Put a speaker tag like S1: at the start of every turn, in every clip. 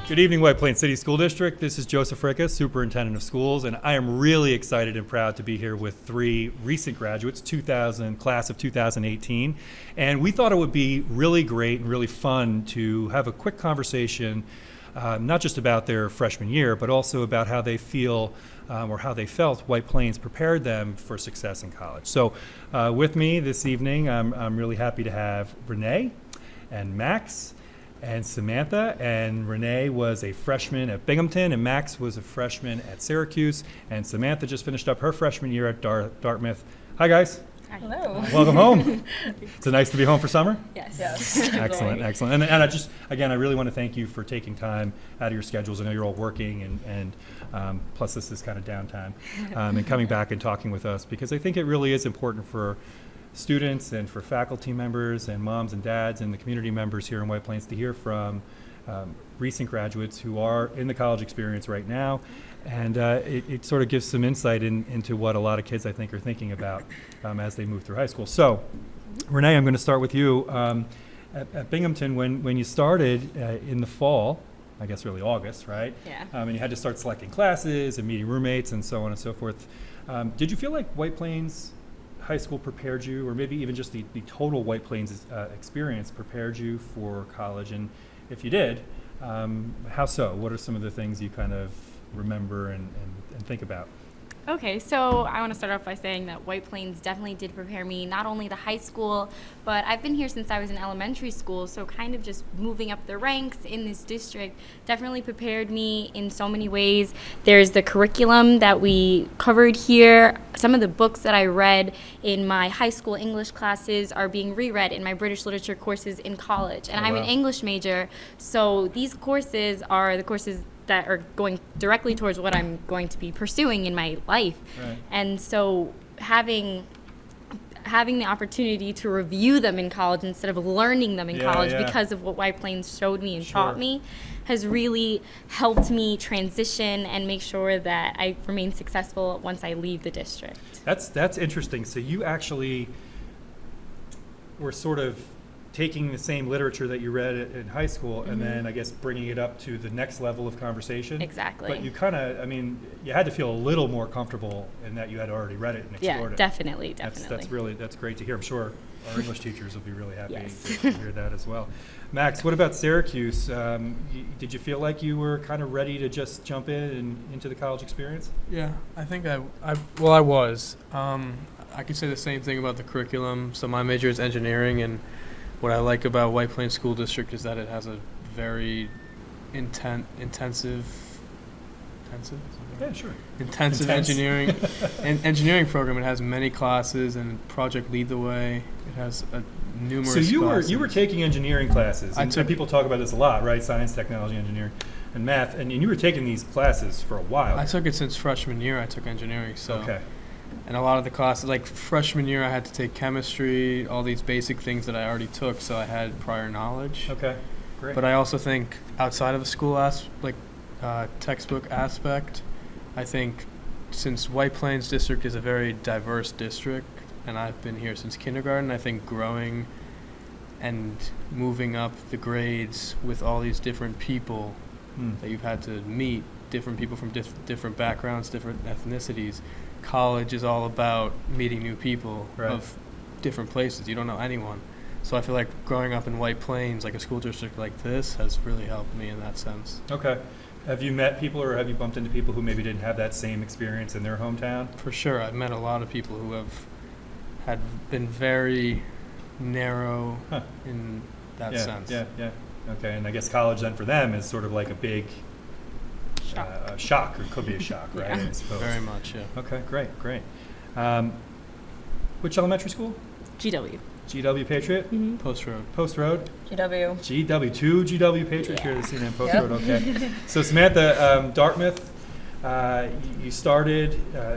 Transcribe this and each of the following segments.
S1: Good evening, White Plains City School District. This is Joseph Ricca, Superintendent of Schools, and I am really excited and proud to be here with three recent graduates, class of 2018. And we thought it would be really great and really fun to have a quick conversation, not just about their freshman year, but also about how they feel or how they felt White Plains prepared them for success in college. So with me this evening, I'm really happy to have Renee and Max and Samantha. And Renee was a freshman at Binghamton, and Max was a freshman at Syracuse, and Samantha just finished up her freshman year at Dartmouth. Hi, guys.
S2: Hi. Hello.
S1: Welcome home. Is it nice to be home for summer?
S2: Yes.
S1: Excellent, excellent. And I just, again, I really want to thank you for taking time out of your schedules. I know you're all working, and plus this is kind of downtime, and coming back and talking with us, because I think it really is important for students and for faculty members and moms and dads and the community members here in White Plains to hear from recent graduates who are in the college experience right now. And it sort of gives some insight into what a lot of kids, I think, are thinking about as they move through high school. So, Renee, I'm going to start with you. At Binghamton, when you started in the fall, I guess really August, right?
S2: Yeah.
S1: And you had to start selecting classes and meeting roommates and so on and so forth. Did you feel like White Plains High School prepared you, or maybe even just the total White Plains experience prepared you for college? And if you did, how so? What are some of the things you kind of remember and think about?
S2: Okay, so I want to start off by saying that White Plains definitely did prepare me, not only to high school, but I've been here since I was in elementary school, so kind of just moving up the ranks in this district definitely prepared me in so many ways. There's the curriculum that we covered here. Some of the books that I read in my high school English classes are being reread in my British literature courses in college. And I'm an English major, so these courses are the courses that are going directly towards what I'm going to be pursuing in my life.
S1: Right.
S2: And so having the opportunity to review them in college instead of learning them in college because of what White Plains showed me and taught me has really helped me transition and make sure that I remain successful once I leave the district.
S1: That's interesting. So you actually were sort of taking the same literature that you read in high school and then I guess bringing it up to the next level of conversation.
S2: Exactly.
S1: But you kind of, you had to feel a little more comfortable in that you had already read it and explored it.
S2: Definitely.
S1: That's great to hear. I'm sure our English teachers will be really happy to hear that as well. Max, what about Syracuse? Did you feel like you were kind of ready to just jump in and into the college experience?
S3: Yeah, I think I was. I could say the same thing about the curriculum. So my major is engineering, and what I like about White Plains School District is that it has a very intensive engineering engineering program. It has many classes, and Project Lead the Way. It has numerous.
S1: So
S3: classes.
S1: you were taking engineering classes, and people talk about this a lot, right? Science, technology, engineering, and math, and you were taking these classes for a while.
S3: I took it since freshman year. I took engineering. So.
S1: Okay.
S3: And a lot of the classes, like freshman year, I had to take chemistry, all these basic things that I already took, so I had prior knowledge.
S1: Okay, great.
S3: But I also think outside of the school textbook aspect, I think since White Plains District is a very diverse district, and I've been here since kindergarten, I think growing and moving up the grades with all these different people that you've had to meet, different people from different backgrounds, different ethnicities. College is all about meeting new people of different places. You don't know anyone. So I feel like growing up in White Plains, like a school district like this, has really helped me in that sense.
S1: Okay. Have you met people, or have you bumped into people who maybe didn't have that same experience in their hometown?
S3: For sure. I've met a lot of people who had been very narrow in that sense. Yeah.
S1: Okay, and I guess college then for them is sort of like a big shock, or it could be a shock, right? I suppose.
S3: Very much, yeah.
S1: Okay, great. Which elementary school?
S2: GW.
S1: GW Patriot?
S2: Mm-hmm.
S3: Post
S4: GW.
S3: Road.
S1: GW, GW Patriot. Here to see them Post Road, okay. So Samantha, Dartmouth, you started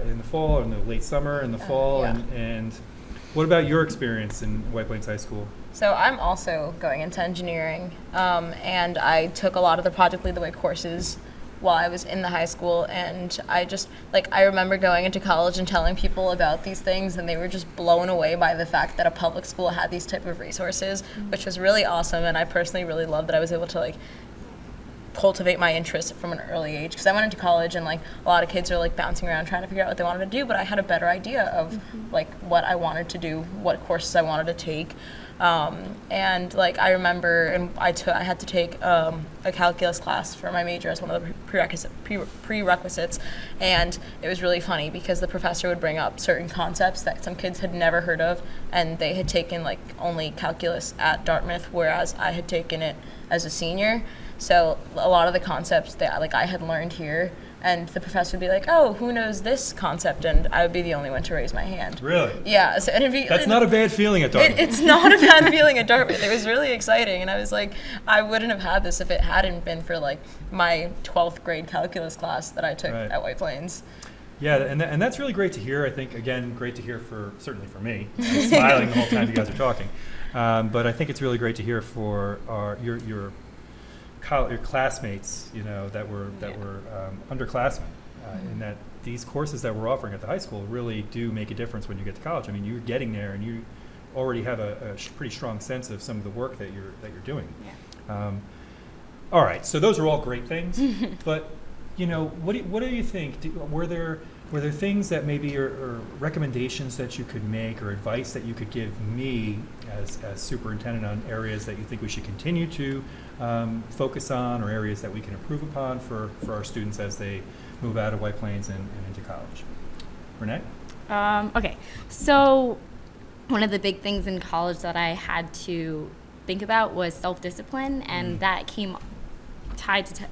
S1: in the fall, or in the late summer, in the fall, and what about your experience in White Plains High School?
S4: So I'm also going into engineering, and I took a lot of the Project Lead the Way courses while I was in the high school, and I remember going into college and telling people about these things, and they were just blown away by the fact that a public school had these type of resources, which was really awesome. And I personally really loved that I was able to cultivate my interests from an early age, because I went into college and like a lot of kids are like bouncing around trying to figure out what they wanted to do, but I had a better idea of like what I wanted to do, what courses I wanted to take. And like I remember, and I had to take a calculus class for my major as one of the prerequisites, and it was really funny because the professor would bring up certain concepts that some kids had never heard of, and they had taken like only calculus at Dartmouth, whereas I had taken it as a senior. So a lot of the concepts that like I had learned here, and the professor would be like, "Oh, who knows this concept?" And I would be the only one to raise my hand.
S1: Really?
S4: Yeah. So, and
S1: That's not a bad feeling at Dartmouth.
S4: It's not a bad feeling at Dartmouth. It was really exciting, and I was like, I wouldn't have had this if it hadn't been for like my 12th grade calculus class that I took
S1: Right.
S4: at White Plains.
S1: Yeah, and that's really great to hear. I think, again, great to hear certainly for me. I'm smiling the whole time you guys are talking. But I think it's really great to hear for your classmates, that were underclassmen, and that these courses that we're offering at the high school really do make a difference when you get to college. I mean, you're getting there and you already have a pretty strong sense of some of the work that you're doing.
S2: Yeah.
S1: All right, so those are all great things, but what do you think? Were there things that maybe or recommendations that you could make or advice that you could give me as superintendent on areas that you think we should continue to focus on, or areas that we can improve upon for our students as they move out of White Plains and into college? Renee?
S2: Okay, so one of the big things in college that I had to think about was self-discipline, and that came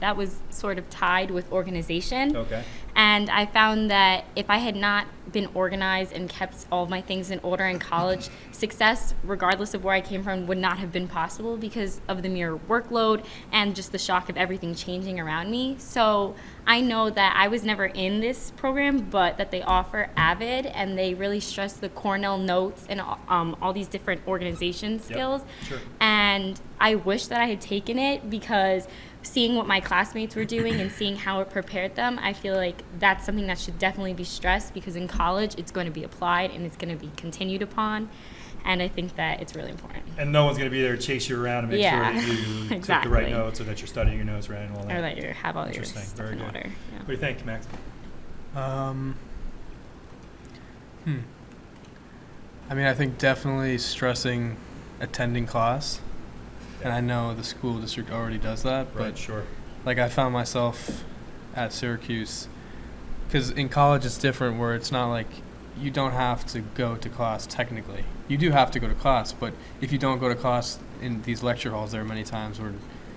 S2: that was sort of tied with organization.
S1: Okay.
S2: And I found that if I had not been organized and kept all of my things in order in college, success, regardless of where I came from, would not have been possible because of the mere workload and just the shock of everything changing around me. So I know that I was never in this program, but that they offer AVID, and they really stress the Cornell notes and all these different organization skills.
S1: Yep, sure.
S2: And I wish that I had taken it, because seeing what my classmates were doing and seeing how it prepared them, I feel like that's something that should definitely be stressed, because in college it's going to be applied and it's going to be continued upon, and I think that it's really important.
S1: And no one's going to be there to chase you around and make sure that you took the right notes, or that you're studying your notes right and all that.
S2: Or that you have all your
S1: Interesting.
S2: stuff
S1: Very
S2: in
S1: good.
S2: order. Yeah.
S1: What do you think, Max?
S3: I mean, I think definitely stressing attending class. And I know the school district already does that,
S1: Right,
S3: but
S1: sure.
S3: like I found myself at Syracuse, because in college it's different, where it's not like you don't have to go to class technically. You do have to go to class, but if you don't go to class in these lecture halls, there are many times where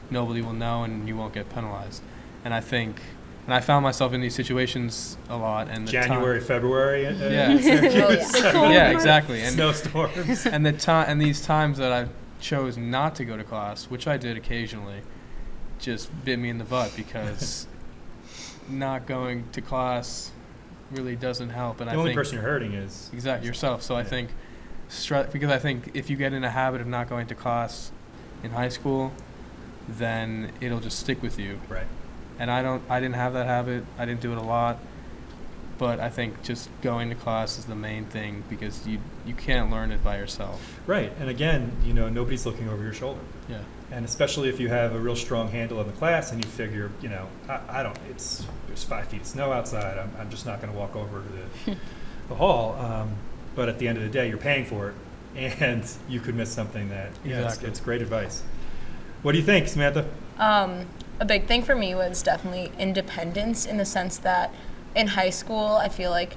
S3: nobody will know and you won't get penalized. And I found myself in these situations a lot. And
S1: January, February.
S3: Yeah.
S1: Syracuse.
S3: Yeah, exactly. And
S1: Snowstorms.
S3: and these times that I chose not to go to class, which I did occasionally, just bit me in the butt, because not going to class really doesn't help. And
S1: The only person you're hurting is
S3: exactly yourself. So I think because I think if you get in a habit of not going to class in high school, then it'll just stick with you.
S1: right.
S3: And I didn't have that habit. I didn't do it a lot. But I think just going to class is the main thing, because you can't learn it by yourself.
S1: Right, and again, nobody's looking over your shoulder.
S3: Yeah.
S1: And especially if you have a real strong handle on the class and you figure, there's 5 feet of snow outside, I'm just not going to walk over to the hall. But at the end of the day, you're paying for it, and you could miss something that,
S3: Exactly.
S1: it's great advice. What do you think, Samantha?
S4: A big thing for me was definitely independence, in the sense that in high school, I feel like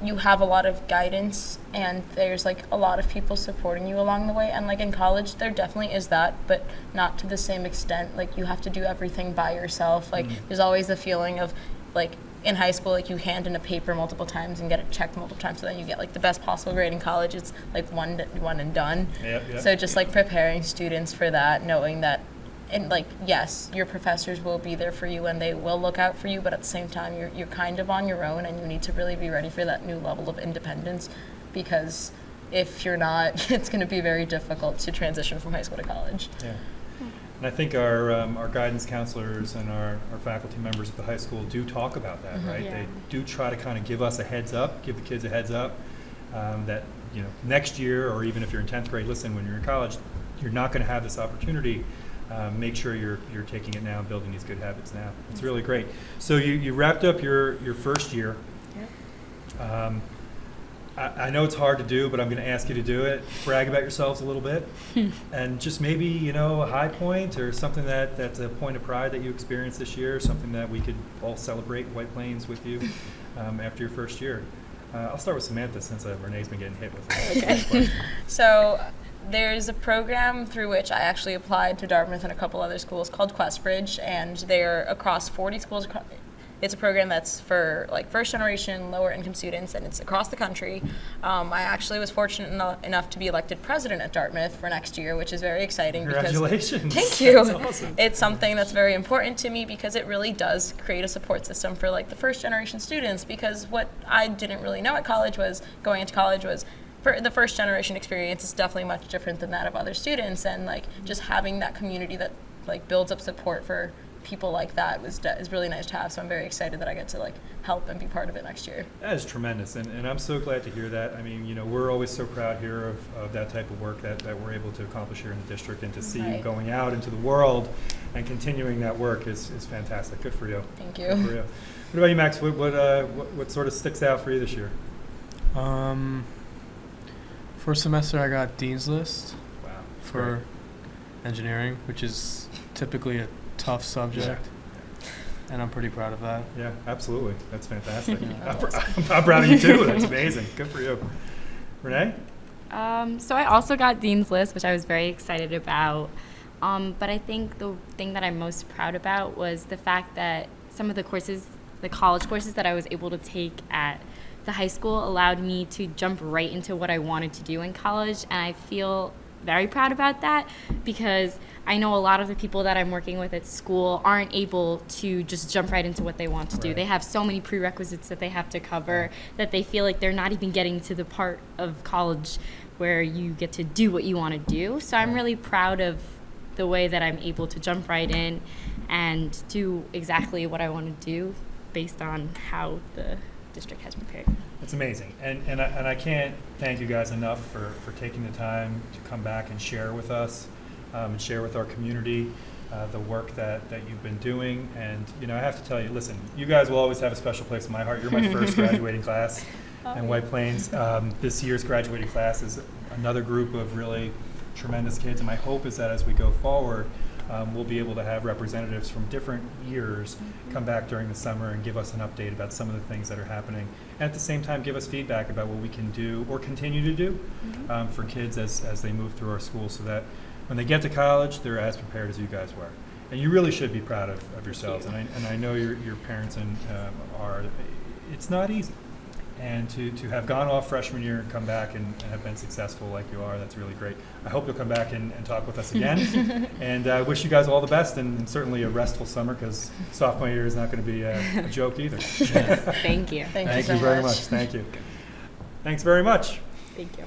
S4: you have a lot of guidance and there's like a lot of people supporting you along the way. And like in college, there definitely is that, but not to the same extent. Like you have to do everything by yourself. Like there's always the feeling of like in high school, like you hand in a paper multiple times and get it checked multiple times, so then you get like the best possible grade. In college, it's like one and done.
S1: Yeah.
S4: So just like preparing students for that, knowing that, and like, yes, your professors will be there for you and they will look out for you, but at the same time, you're kind of on your own, and you need to really be ready for that new level of independence, because if you're not, it's going to be very difficult to transition from high school to college.
S1: Yeah. And I think our guidance counselors and our faculty members at the high school do talk about that, right?
S2: Yeah.
S1: They do try to kind of give us a heads up, give the kids a heads up, that next year, or even if you're in 10th grade, listen, when you're in college, you're not going to have this opportunity make sure you're taking it now and building these good habits now. It's really great. So you wrapped up your first year.
S2: Yep.
S1: I know it's hard to do, but I'm going to ask you to do it. Brag about yourselves a little bit, and just maybe a high point or something that's a point of pride that you experienced this year, something that we could all celebrate White Plains with you after your first year. I'll start with Samantha since Renee's been getting hit with it.
S4: Okay. So there's a program through which I actually applied to Dartmouth and a couple other schools called QuestBridge, and they're across 40 schools. It's a program that's for like first generation, lower income students, and it's across the country. I actually was fortunate enough to be elected president at Dartmouth for next year, which is very exciting.
S1: Congratulations.
S4: Thank you.
S1: That's awesome.
S4: It's something that's very important to me because it really does create a support system for like the first generation students, because what I didn't really know at college was going into college was for the first generation experience is definitely much different than that of other students, and like just having that community that like builds up support for people like that is really nice to have. So I'm very excited that I get to like help and be part of it next year.
S1: That is tremendous, and I'm so glad to hear that. I mean, we're always so proud here of that type of work that we're able to accomplish here in the district, and to see you going out into the world and continuing that work is fantastic. Good for you.
S4: Thank you.
S1: Good for you. What about you, Max? What sort of sticks out for you this year?
S3: First semester I got Dean's List
S1: Wow.
S3: for engineering, which is typically a tough subject, and I'm pretty proud of that.
S1: Yeah, absolutely. That's fantastic. I'm proud of you too. That's amazing. Good for you. Renee?
S2: So I also got Dean's List, which I was very excited about. But I think the thing that I'm most proud about was the fact that some of the courses, the college courses that I was able to take at the high school allowed me to jump right into what I wanted to do in college. And I feel very proud about that, because I know a lot of the people that I'm working with at school aren't able to just jump right into what they want to do.
S1: Right.
S2: They have so many prerequisites that they have to cover that they feel like they're not even getting to the part of college where you get to do what you want to do. So I'm really proud of the way that I'm able to jump right in and do exactly what I want to do based on how the district has prepared.
S1: It's amazing, and I can't thank you guys enough for taking the time to come back and share with us, and share with our community the work that you've been doing. And I have to tell you, listen, you guys will always have a special place in my heart. You're my first graduating class in White Plains. This year's graduating class is another group of really tremendous kids, and my hope is that as we go forward, we'll be able to have representatives from different years come back during the summer and give us an update about some of the things that are happening, and at the same time give us feedback about what we can do or continue to do for kids as they move through our school, so that when they get to college, they're as prepared as you guys were. And you really should be proud of yourselves. And I know your parents are. It's not easy. And to have gone off freshman year and come back and have been successful like you are, that's really great. I hope you'll come back and talk with us again. And I wish you guys all the best, and certainly a restful summer, because sophomore year is not going to be a joke either.
S2: Yes, thank you.
S4: Thank you so
S1: very
S4: much.
S1: much. Thank you. Thanks very much.
S2: Thank you.